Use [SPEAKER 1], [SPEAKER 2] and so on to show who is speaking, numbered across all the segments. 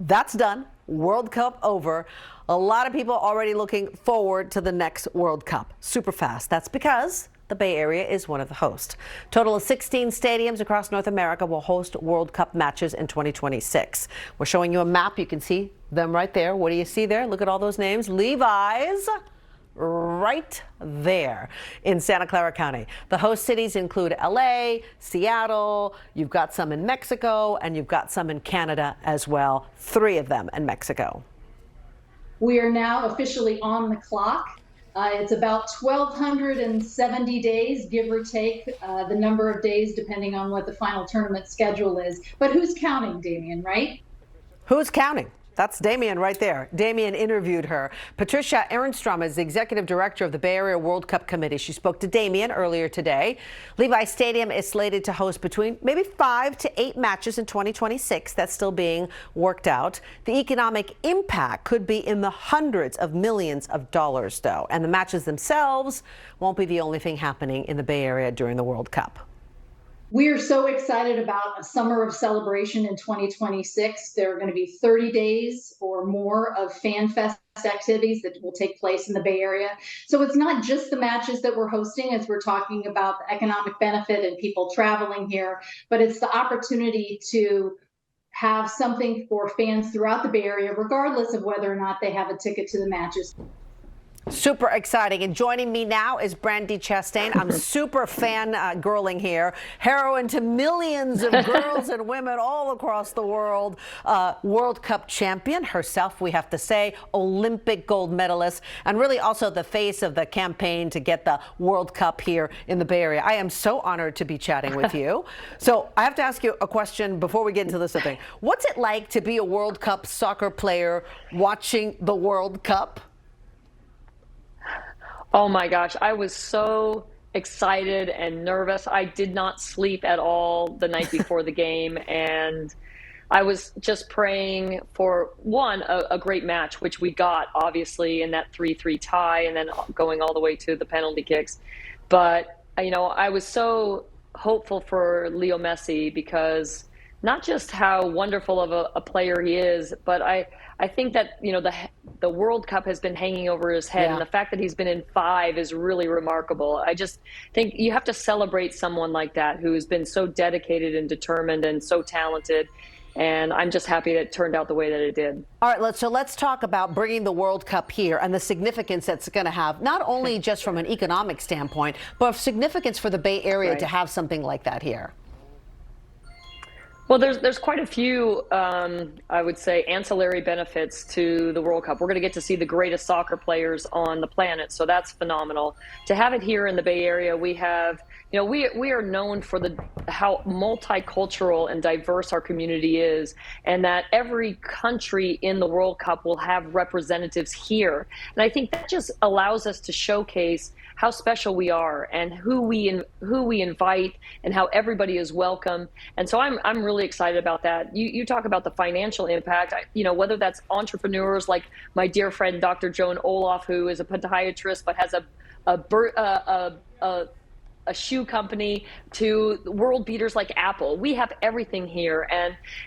[SPEAKER 1] That's done. World Cup over. A lot of people already looking forward to the next World Cup. Super fast. That's because the Bay Area is one of the hosts. Total of 16 stadiums across North America will host World Cup matches in 2026. We're showing you a map. You can see them right there. What do you see there? Look at all those names. Levi's right there in Santa Clara County. The host cities include LA, Seattle, you've got some in Mexico, and you've got some in Canada as well. 3 of them in Mexico.
[SPEAKER 2] We are now officially on the clock. It's about 1,270 days, give or take, the number of days depending on what the final tournament schedule is. But who's counting, Damien, right?
[SPEAKER 1] Who's counting? That's Damien right there. Damien interviewed her. Patricia Ehrenstrom is the executive director of the Bay Area World Cup Committee. She spoke to Damien earlier today. Levi Stadium is slated to host between maybe 5 to 8 matches in 2026. That's still being worked out. The economic impact could be in the hundreds of millions of dollars, though. And the matches themselves won't be the only thing happening in the Bay Area during the World Cup.
[SPEAKER 2] We are so excited about a summer of celebration in 2026. There are going to be 30 days or more of Fan Fest activities that will take place in the Bay Area. So it's not just the matches that we're hosting as we're talking about the economic benefit and people traveling here, but it's the opportunity to have something for fans throughout the Bay Area, regardless of whether or not they have a ticket to the matches.
[SPEAKER 1] Super exciting. And joining me now is Brandi Chastain. I'm super fan girling here. Heroine to millions of girls and women all across the world. World Cup champion herself, we have to say. Olympic gold medalist. And really also the face of the campaign to get the World Cup here in the Bay Area. I am so honored to be chatting with you. So I have to ask you a question before we get into this thing. What's it like to be a World Cup soccer player watching the World Cup?
[SPEAKER 3] Oh my gosh, I was so excited and nervous. I did not sleep at all the night before the game, and I was just praying for a great match, which we got obviously in that 3-3 tie and then going all the way to the penalty kicks. But I was so hopeful for Leo Messi because not just how wonderful of a player he is, but I think that the World Cup has been hanging over his head, and the fact that he's been in 5 is really remarkable. I just think you have to celebrate someone like that who has been so dedicated and determined and so talented. And I'm just happy that it turned out the way that it did.
[SPEAKER 1] All right, let's talk about bringing the World Cup here and the significance that's going to have, not only just from an economic standpoint, but significance for the Bay Area to have something like that here.
[SPEAKER 3] Well, there's quite a few, I would say, ancillary benefits to the World Cup. We're going to get to see the greatest soccer players on the planet, so that's phenomenal. To have it here in the Bay Area, we have, we are known for how multicultural and diverse our community is, and that every country in the World Cup will have representatives here. And I think that just allows us to showcase how special we are and who we invite and how everybody is welcome. And so I'm really excited about that. You talk about the financial impact, whether that's entrepreneurs like my dear friend Dr. Joan Olaf, who is a podiatrist but has a shoe company, to world beaters like Apple. We have everything here,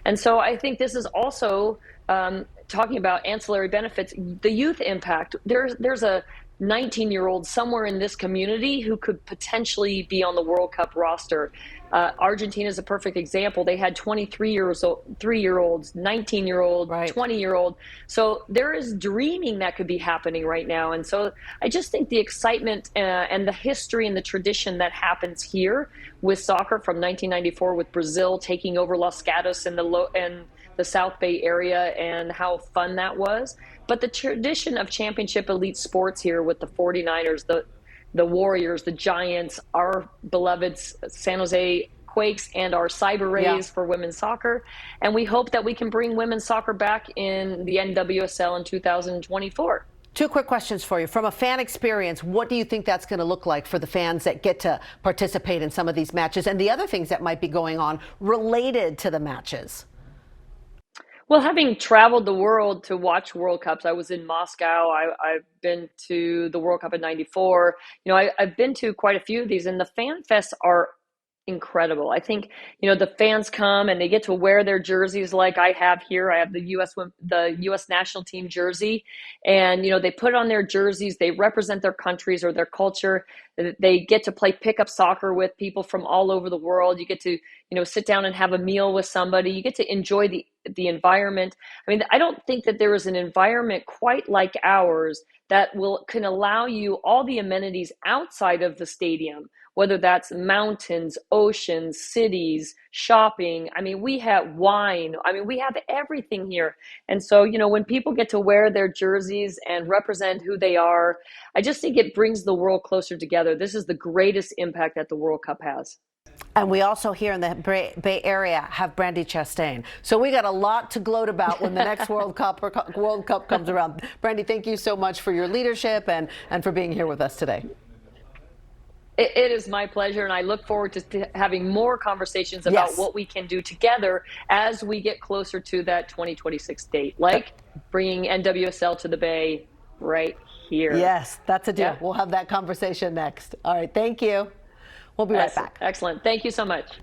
[SPEAKER 3] and so I think this is also talking about ancillary benefits. The youth impact. There's a 19-year-old somewhere in this community who could potentially be on the World Cup roster. Argentina is a perfect example. They had 23-year-olds, 19-year-old, 20-year-old. So there is dreaming that could be happening right now. And so I just think the excitement and the history and the tradition that happens here with soccer from 1994 with Brazil taking over Los Gatos and the South Bay area and how fun that was. But the tradition of championship elite sports here with the 49ers, the Warriors, the Giants, our beloved San Jose Quakes, and our Cyber Rays for women's soccer. And we hope that we can bring women's soccer back in the NWSL in 2024.
[SPEAKER 1] 2 quick questions for you. From a fan experience, what do you think that's going to look like for the fans that get to participate in some of these matches and the other things that might be going on related to the matches?
[SPEAKER 3] Well, having traveled the world to watch World Cups, I was in Moscow. I've been to the World Cup in '94. I've been to quite a few of these, and the fan fests are incredible. I think, the fans come and they get to wear their jerseys like I have here. I have the US national team jersey, and they put on their jerseys, they represent their countries or their culture. They get to play pickup soccer with people from all over the world. You get to, sit down and have a meal with somebody. You get to enjoy the environment. I mean, I don't think that there is an environment quite like ours that can allow you all the amenities outside of the stadium, whether that's mountains, oceans, cities, shopping. I mean, we have wine. I mean, we have everything here. And so, when people get to wear their jerseys and represent who they are, I just think it brings the world closer together. This is the greatest impact that the World Cup has.
[SPEAKER 1] And we also here in the Bay Area have Brandi Chastain. So we got a lot to gloat about when the next World Cup comes around. Brandi, thank you so much for your leadership and for being here with us today.
[SPEAKER 3] It is my pleasure, and I look forward to having more conversations about what we can do together as we get closer to that 2026 date, like bringing NWSL to the Bay right here.
[SPEAKER 1] Yes, that's a deal. Yeah. We'll have that conversation next. All right, thank you. We'll be right back.
[SPEAKER 3] Excellent. Thank you so much.